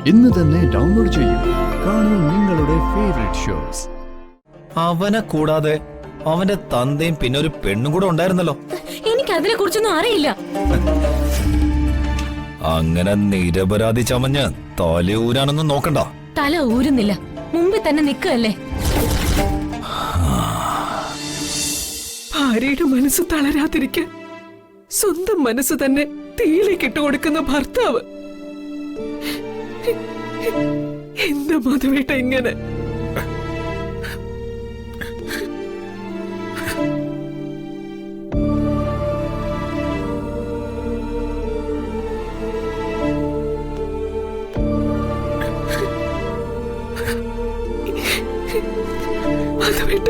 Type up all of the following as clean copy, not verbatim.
ഇന്ന് തന്നെ ഡൗൺലോഡ് ചെയ്യൂ. കാണൂ നിങ്ങളുടെ ഫേവറേറ്റ് ഷോസ്. അവനെ കൂടാതെ അവന്റെ തന്തയും പിന്നെ ഒരു പെണ്ണും കൂടെ ഉണ്ടായിരുന്നല്ലോ. എനിക്ക് അതിനെ കുറിച്ചൊന്നും അറിയില്ല. അങ്ങനെ നിരപരാധി ചമഞ്ഞ് തലയൂരാനൊന്നും നോക്കണ്ട. തല ഊരുന്നില്ല, മുമ്പിൽ തന്നെ നിൽക്കല്ലേ. ഭാര്യയുടെ മനസ്സ് തളരാതിരിക്കാൻ സ്വന്തം മനസ്സ് തന്നെ തീയിലേക്ക് ഇട്ടുകൊടുക്കുന്ന ഭർത്താവ്. എന്താ മധുവേട്ട ഇങ്ങനെ? മധുവേട്ട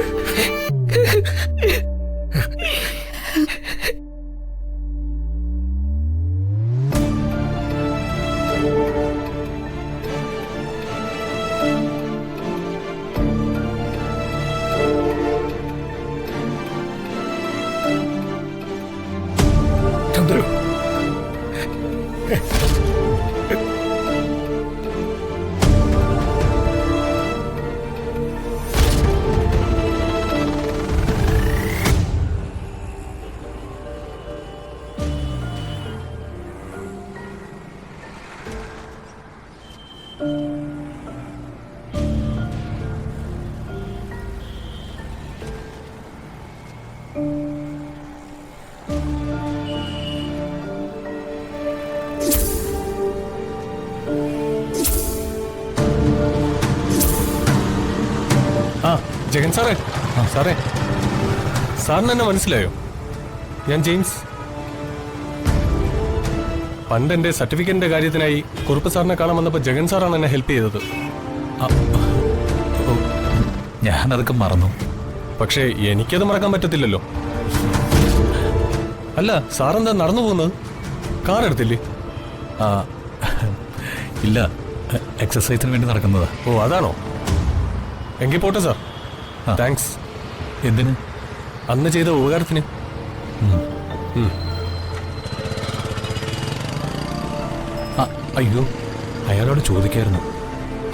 ചന്ദ്രു, ജഗൻ സാറേ, സാറേ, സാറിന് എന്നെ മനസ്സിലായോ? ഞാൻ ജെയിംസ്. പണ്ട് എന്റെ സർട്ടിഫിക്കറ്റിന്റെ കാര്യത്തിനായി കുറുപ്പ് സാറിനെ കാണാൻ വന്നപ്പോൾ ജഗൻ സാറാണ് എന്നെ ഹെൽപ്പ് ചെയ്തത്. ഞാനതൊക്കെ മറന്നു. പക്ഷേ എനിക്കത് മറക്കാൻ പറ്റത്തില്ലല്ലോ. അല്ല, സാറെന്താ നടന്നു പോകുന്നത്? കാർ എടുത്തില്ലേ? ഇല്ല, എക്സസൈസിന് വേണ്ടി നടക്കുന്നതാ. ഓ, അതാണോ? എങ്കിൽ പോട്ടെ സാർ. താങ്ക്സ്. എന്തിന്? അന്ന് ചെയ്ത ഉപകാരത്തിന്. അയ്യോ, അയാളോട് ചോദിക്കായിരുന്നു.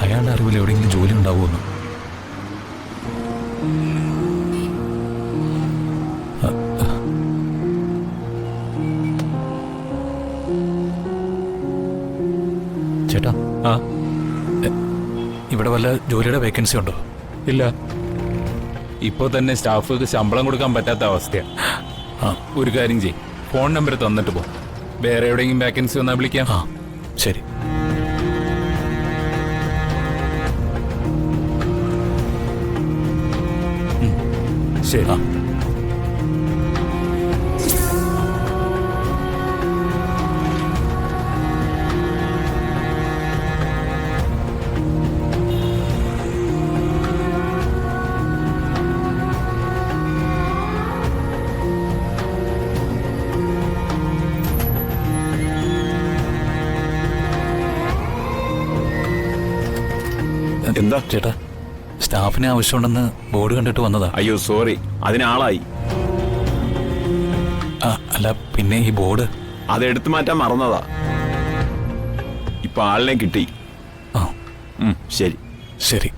അയാളുടെ അറിവിൽ എവിടെയെങ്കിലും ജോലി ഉണ്ടാവുമെന്ന്. ചേട്ടാ, ഇവിടെ വല്ല ജോലിയുടെ വേക്കൻസി ഉണ്ടോ? ഇല്ല, ഇപ്പോ തന്നെ സ്റ്റാഫുകൾക്ക് ശമ്പളം കൊടുക്കാൻ പറ്റാത്ത അവസ്ഥയാണ്. ഒരു കാര്യം ചെയ്യും, ഫോൺ നമ്പർ തന്നിട്ട് പോ. വേറെ എവിടെയെങ്കിലും വേക്കൻസി വന്നാൽ വിളിക്കാം. ശരി. ശരി. എന്താ ചേട്ടാ? സ്റ്റാഫിനെ ആവശ്യമുണ്ടെന്ന് ബോർഡ് കണ്ടിട്ട് വന്നതാ. അയ്യോ സോറി, അതിനാളായി. അല്ല, പിന്നെ ഈ ബോർഡ് അത് എടുത്തു മാറ്റാൻ മറന്നതാ. ഇപ്പൊ ആളിനെ കിട്ടി. ശരി ശരി.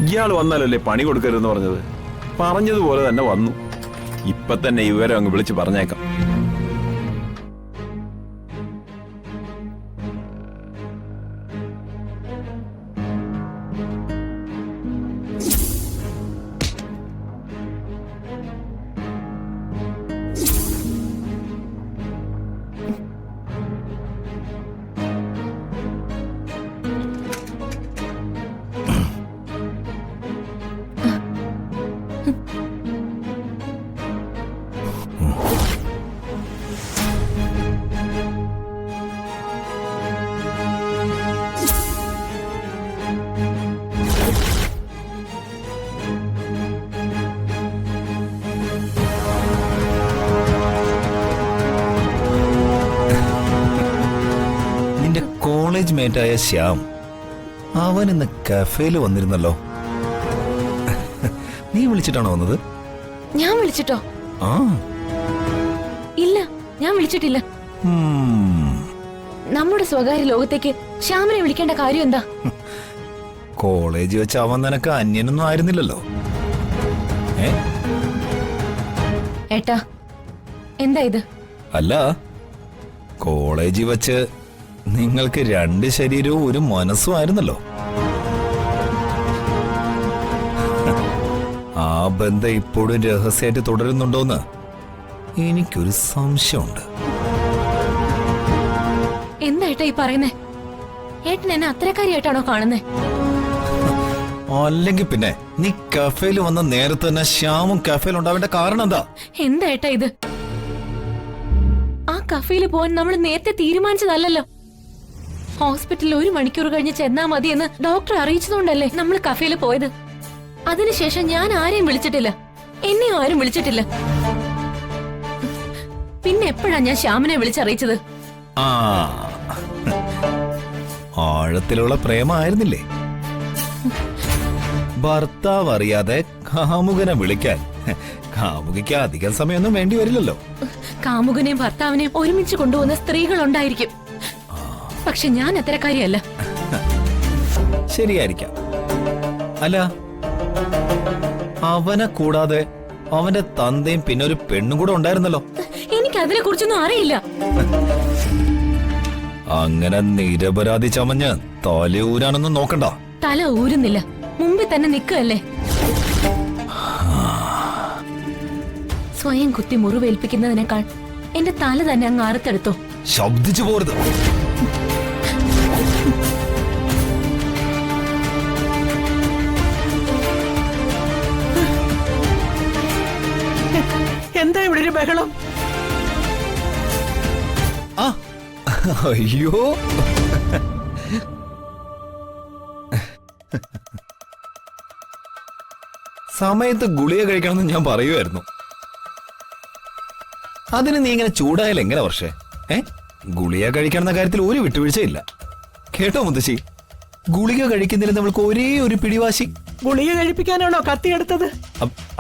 ഇയാൾ വന്നാലല്ലേ പണി കൊടുക്കരുതെന്ന് പറഞ്ഞത്. പറഞ്ഞതുപോലെ തന്നെ വന്നു. ഇപ്പൊ തന്നെ ഇവരെ അങ്ങ് വിളിച്ച് പറഞ്ഞേക്കാം. കോളേജ് മേറ്റായ ശ്യാം അവൻ ഇന്ന് കഫേല് വന്നിരുന്നല്ലോ. നീ വിളിച്ചിട്ടാണോ വന്നത്? ഞാൻ വിളിച്ചിട്ടോ? ആ ഇല്ല, ഞാൻ വിളിച്ചിട്ടില്ല. നമ്മുടെ സ്വകാര്യ ലോകത്തേക്ക് ശ്യാമിനെ വിളിക്കേണ്ട കാര്യം എന്താ? കോളേജ് വെച്ച് അവൻ നിനക്ക് അന്യനൊന്നും ആയിരുന്നില്ലല്ലോ. ഏ ഏട്ടാ, എന്താ ഇത്? അല്ല, കോളേജിൽ വെച്ച് നിങ്ങൾക്ക് രണ്ട് ശരീരവും ഒരു മനസ്സും ആയിരുന്നല്ലോ. ആ ബന്ധം ഇപ്പോഴും രഹസ്യമായിട്ട് തുടരുന്നുണ്ടോന്ന് എനിക്കൊരു സംശയമുണ്ട്. എന്താ ഏട്ടാ ഈ പറയുന്നേ? ഏട്ടൻ എന്നെ അത്രക്കാരിയായിട്ടാണോ കാണുന്നേ? അല്ലെങ്കിൽ പിന്നെ നീ കഫേയിൽ വന്ന നേരത്തെ തന്നെ ശ്യാമും കഫേയിൽ ഉണ്ടാവേണ്ട കാരണം എന്താ? എന്താ ഏട്ടാ ഇത്? ആ കഫേയിൽ പോവാൻ നമ്മൾ നേരത്തെ തീരുമാനിച്ചതല്ലല്ലോ. ഹോസ്പിറ്റലിൽ 1 മണിക്കൂർ കഴിഞ്ഞ് ചെന്നാ മതിയെന്ന് ഡോക്ടർ അറിയിച്ചതുകൊണ്ടല്ലേ നമ്മൾ കഫേയിൽ പോയത്. അതിനുശേഷം ഞാൻ ആരെയും വിളിച്ചിട്ടില്ല, എന്നെയും ആരും വിളിച്ചിട്ടില്ല. പിന്നെ എപ്പോഴാ ഞാൻ ശ്യാമിനെ വിളിച്ചറിയിച്ചത്? ആ, ആഴത്തിലുള്ള പ്രേമായിരുന്നില്ലേ? ഭർത്താവ് അറിയാതെ കാമുകനെ വിളിക്കാൻ കാമുകിക്ക് അധികം സമയമൊന്നും വേണ്ടി വരില്ലല്ലോ. കാമുകനെയും ഭർത്താവിനെയും ഒരുമിച്ച് കൊണ്ടുപോകുന്ന സ്ത്രീകളുണ്ടായിരിക്കും, പക്ഷെ ഞാൻ അത്തരക്കാരിയല്ല. ശരിയായിരിക്കാം. അല്ല, അവനെ കൂടാതെ അവന്റെ തന്തയും പിന്നെ ഒരു പെണ്ണും കൂടെ ഉണ്ടായിരുന്നല്ലോ. എനിക്ക് അതിനെ കുറിച്ചൊന്നും അറിയില്ല. അങ്ങനെ നിരപരാധി ചമഞ്ഞ് തലയൂരാനൊന്നും നോക്കണ്ട. തല ഊരുന്നില്ല, മുമ്പിൽ തന്നെ നിൽക്കല്ലേ. സ്വയം കുത്തി മുറിവേൽപ്പിക്കുന്നതിനേക്കാൾ എന്റെ തല തന്നെ അങ്ങ് അറുത്തെടുത്തോ. ശബ്ദിച്ചു പോരുത്. എന്താ ഇവിടെ ഒരു ബഹളം? ആ, അയ്യോ, സമയത്ത് ഗുളിക കഴിക്കണമെന്ന് ഞാൻ പറയുമായിരുന്നു. അതിന് നീ ഇങ്ങനെ ചൂടായാലും എങ്ങനെ വർഷേ? ഗുളിക കഴിക്കണമെന്ന കാര്യത്തിൽ ഒരു വിട്ടുവീഴ്ചയില്ല കേട്ടോ മുത്തശ്ശി. ഗുളിക കഴിക്കുന്നതിൽ നമ്മൾക്ക് ഒരേ ഒരു പിടിവാശി. ഗുളിക കഴിപ്പിക്കാനാണോ കത്തിയെടുത്തത്?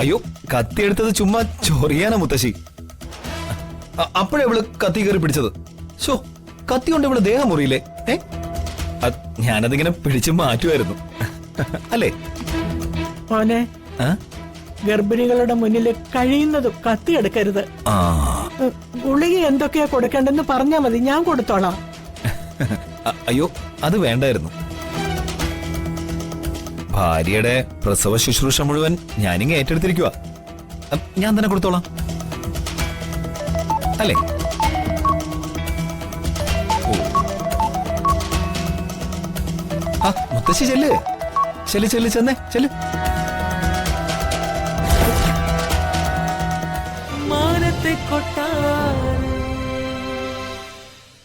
അയ്യോ, കത്തിയെടുത്തത് ചുമ്മാ ചൊറിയാനാ മുത്തശ്ശി. അപ്പോഴേ അവള് കത്തി കയറി പിടിച്ചത്. ഷോ, കത്തി കൊണ്ട് ഇവള് ദേഹം മുറിയില്ലേ? ഞാനതിങ്ങനെ പിടിച്ചു മാറ്റുമായിരുന്നു അല്ലേ? മോനെ, ഗർഭിണികളുടെ മുന്നിൽ കഴിയുന്നതും കത്തിയെടുക്കരുത്. ഗുളിക എന്തൊക്കെയാ കൊടുക്കേണ്ടെന്ന് പറഞ്ഞാ മതി, ഞാൻ കൊടുത്തോളാം. അയ്യോ, അത് വേണ്ടായിരുന്നു. ഭാര്യയുടെ പ്രസവ ശുശ്രൂഷ മുഴുവൻ ഞാനിങ്ങ ഏറ്റെടുത്തിരിക്കുക. ഞാൻ തന്നെ കൊടുത്തോളാം അല്ലേ? മുത്തശ്ശി ചെല്ല് ചെല്ല് ചെല്ല് ചെന്നേ ചെല്ല്. മാനത്തെ കൊട്ടാരം